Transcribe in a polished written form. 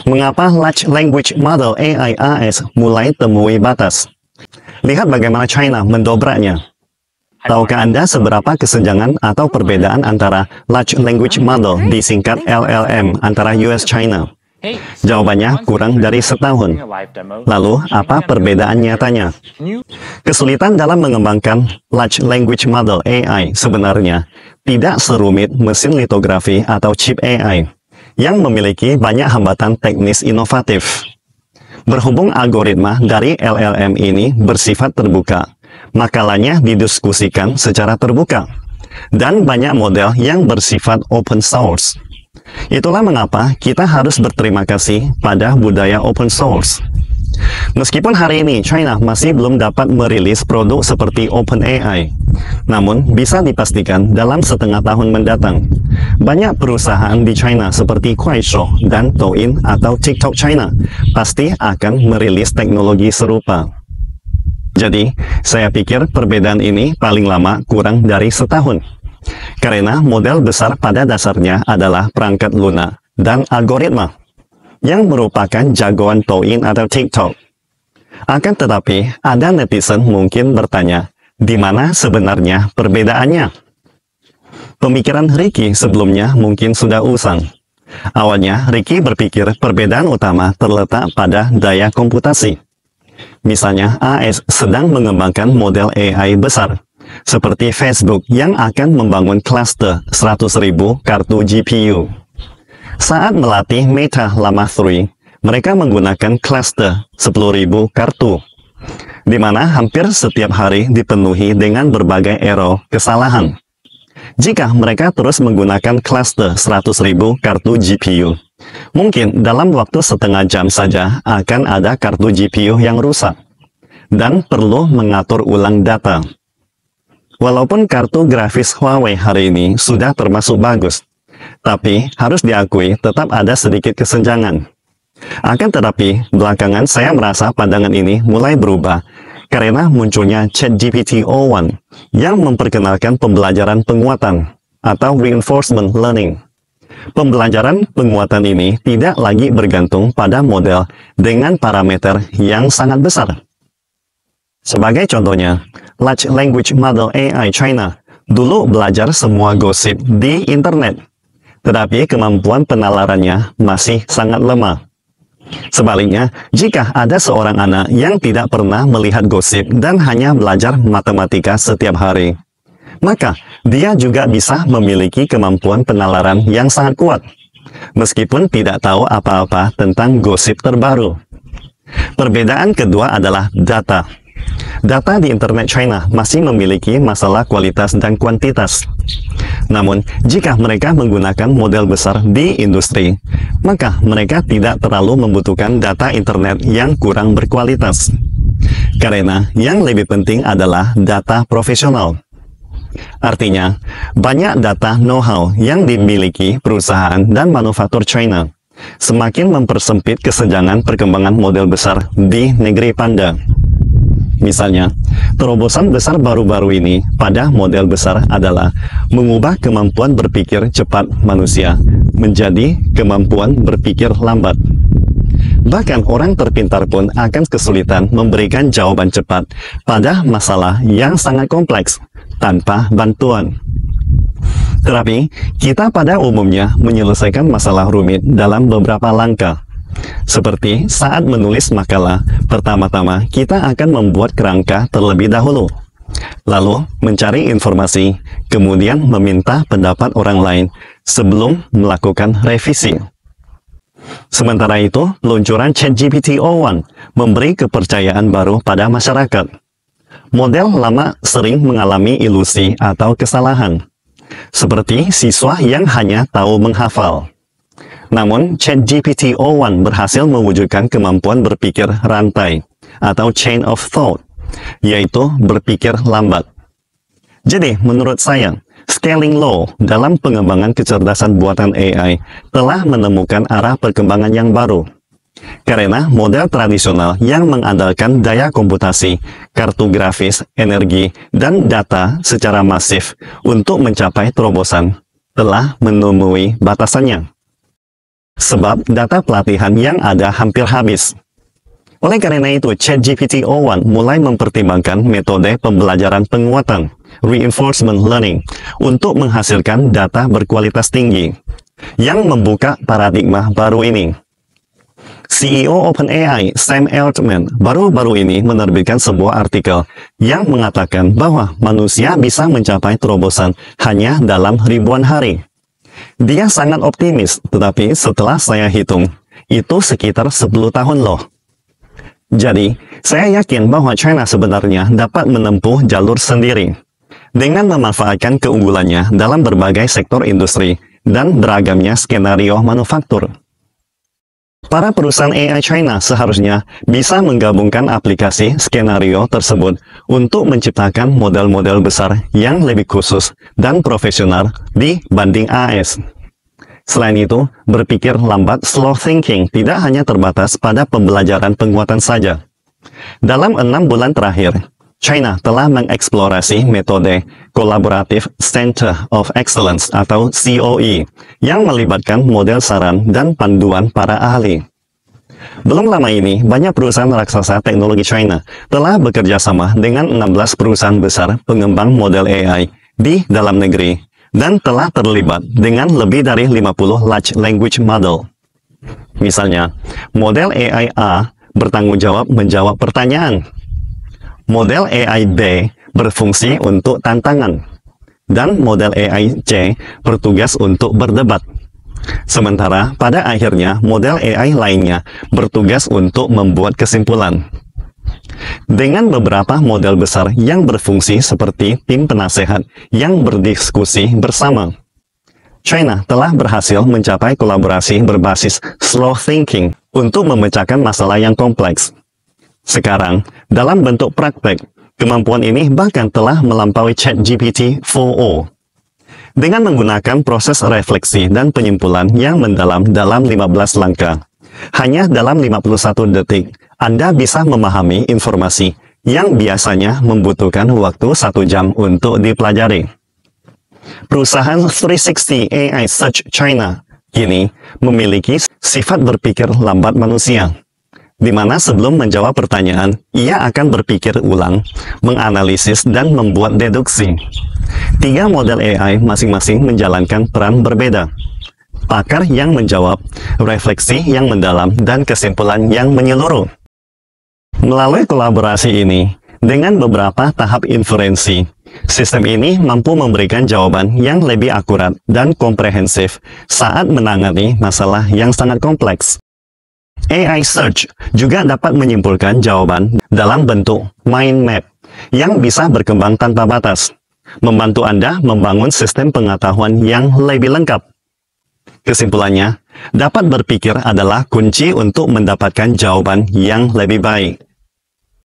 Mengapa Large Language Model AI AS mulai temui batas? Lihat bagaimana China mendobraknya. Tahukah Anda seberapa kesenjangan atau perbedaan antara Large Language Model disingkat LLM antara US-China? Jawabannya kurang dari setahun. Lalu, apa perbedaan nyatanya? Kesulitan dalam mengembangkan Large Language Model AI sebenarnya tidak serumit mesin litografi atau chip AI yang memiliki banyak hambatan teknis inovatif. Berhubung algoritma dari LLM ini bersifat terbuka, makalahnya didiskusikan secara terbuka, dan banyak model yang bersifat open source. Itulah mengapa kita harus berterima kasih pada budaya open source. Meskipun hari ini China masih belum dapat merilis produk seperti OpenAI, namun bisa dipastikan dalam setengah tahun mendatang, banyak perusahaan di China seperti Kuaishou dan Douyin atau TikTok China pasti akan merilis teknologi serupa. Jadi, saya pikir perbedaan ini paling lama kurang dari setahun. Karena model besar pada dasarnya adalah perangkat lunak dan algoritma yang merupakan jagoan Douyin atau TikTok. Akan tetapi, ada netizen mungkin bertanya, di mana sebenarnya perbedaannya? Pemikiran Ricky sebelumnya mungkin sudah usang. Awalnya, Ricky berpikir perbedaan utama terletak pada daya komputasi. Misalnya, AS sedang mengembangkan model AI besar, seperti Facebook yang akan membangun klaster 100.000 kartu GPU. Saat melatih Meta Llama 3, mereka menggunakan klaster 10.000 kartu, di mana hampir setiap hari dipenuhi dengan berbagai error kesalahan. Jika mereka terus menggunakan klaster 100.000 kartu GPU, mungkin dalam waktu setengah jam saja akan ada kartu GPU yang rusak, dan perlu mengatur ulang data. Walaupun kartu grafis Huawei hari ini sudah termasuk bagus, tapi harus diakui tetap ada sedikit kesenjangan. Akan tetapi, belakangan saya merasa pandangan ini mulai berubah karena munculnya ChatGPT-o1 yang memperkenalkan pembelajaran penguatan atau reinforcement learning. Pembelajaran penguatan ini tidak lagi bergantung pada model dengan parameter yang sangat besar. Sebagai contohnya, Large Language Model AI China dulu belajar semua gosip di internet, tetapi kemampuan penalarannya masih sangat lemah. Sebaliknya, jika ada seorang anak yang tidak pernah melihat gosip dan hanya belajar matematika setiap hari, maka dia juga bisa memiliki kemampuan penalaran yang sangat kuat, meskipun tidak tahu apa-apa tentang gosip terbaru. Perbedaan kedua adalah data. Data di internet China masih memiliki masalah kualitas dan kuantitas. Namun, jika mereka menggunakan model besar di industri, maka mereka tidak terlalu membutuhkan data internet yang kurang berkualitas. Karena yang lebih penting adalah data profesional. Artinya, banyak data know-how yang dimiliki perusahaan dan manufaktur China semakin mempersempit kesenjangan perkembangan model besar di negeri Panda. Misalnya, terobosan besar baru-baru ini pada model besar adalah mengubah kemampuan berpikir cepat manusia menjadi kemampuan berpikir lambat. Bahkan orang terpintar pun akan kesulitan memberikan jawaban cepat pada masalah yang sangat kompleks tanpa bantuan. Tetapi, kita pada umumnya menyelesaikan masalah rumit dalam beberapa langkah. Seperti saat menulis makalah, pertama-tama kita akan membuat kerangka terlebih dahulu, lalu mencari informasi, kemudian meminta pendapat orang lain sebelum melakukan revisi. Sementara itu, peluncuran ChatGPT-o1 memberi kepercayaan baru pada masyarakat. Model lama sering mengalami ilusi atau kesalahan, seperti siswa yang hanya tahu menghafal. Namun, ChatGPT-o1 berhasil mewujudkan kemampuan berpikir rantai, atau chain of thought, yaitu berpikir lambat. Jadi, menurut saya, scaling law dalam pengembangan kecerdasan buatan AI telah menemukan arah perkembangan yang baru. Karena model tradisional yang mengandalkan daya komputasi, kartu grafis, energi, dan data secara masif untuk mencapai terobosan telah menemui batasannya. sebab data pelatihan yang ada hampir habis. Oleh karena itu, ChatGPT-o1 mulai mempertimbangkan metode pembelajaran penguatan, reinforcement learning, untuk menghasilkan data berkualitas tinggi, yang membuka paradigma baru ini. CEO OpenAI, Sam Altman, baru-baru ini menerbitkan sebuah artikel yang mengatakan bahwa manusia bisa mencapai terobosan hanya dalam ribuan hari. Dia sangat optimis, tetapi setelah saya hitung, itu sekitar 10 tahun loh. Jadi, saya yakin bahwa China sebenarnya dapat menempuh jalur sendiri dengan memanfaatkan keunggulannya dalam berbagai sektor industri dan beragamnya skenario manufaktur. Para perusahaan AI China seharusnya bisa menggabungkan aplikasi skenario tersebut untuk menciptakan model-model besar yang lebih khusus dan profesional dibanding AS. Selain itu, berpikir lambat slow thinking tidak hanya terbatas pada pembelajaran penguatan saja. Dalam 6 bulan terakhir, China telah mengeksplorasi metode Collaborative Center of Excellence atau COE yang melibatkan model saran dan panduan para ahli. Belum lama ini, banyak perusahaan raksasa teknologi China telah bekerja sama dengan 16 perusahaan besar pengembang model AI di dalam negeri dan telah terlibat dengan lebih dari 50 large language model. Misalnya, model AI A bertanggung jawab menjawab pertanyaan. Model AI B berfungsi untuk tantangan. Dan model AI C bertugas untuk berdebat. Sementara pada akhirnya model AI lainnya bertugas untuk membuat kesimpulan. Dengan beberapa model besar yang berfungsi seperti tim penasehat yang berdiskusi bersama, China telah berhasil mencapai kolaborasi berbasis slow thinking untuk memecahkan masalah yang kompleks. Sekarang, dalam bentuk praktek, kemampuan ini bahkan telah melampaui ChatGPT 4o. Dengan menggunakan proses refleksi dan penyimpulan yang mendalam dalam 15 langkah, hanya dalam 51 detik, Anda bisa memahami informasi yang biasanya membutuhkan waktu 1 jam untuk dipelajari. Perusahaan 360 AI Search China kini memiliki sifat berpikir lambat manusia, di mana sebelum menjawab pertanyaan, ia akan berpikir ulang, menganalisis, dan membuat deduksi. 3 model AI masing-masing menjalankan peran berbeda. Pakar yang menjawab, refleksi yang mendalam, dan kesimpulan yang menyeluruh. Melalui kolaborasi ini, dengan beberapa tahap inferensi, sistem ini mampu memberikan jawaban yang lebih akurat dan komprehensif saat menangani masalah yang sangat kompleks. AI Search juga dapat menyimpulkan jawaban dalam bentuk mind map yang bisa berkembang tanpa batas, membantu Anda membangun sistem pengetahuan yang lebih lengkap. Kesimpulannya, dapat berpikir adalah kunci untuk mendapatkan jawaban yang lebih baik.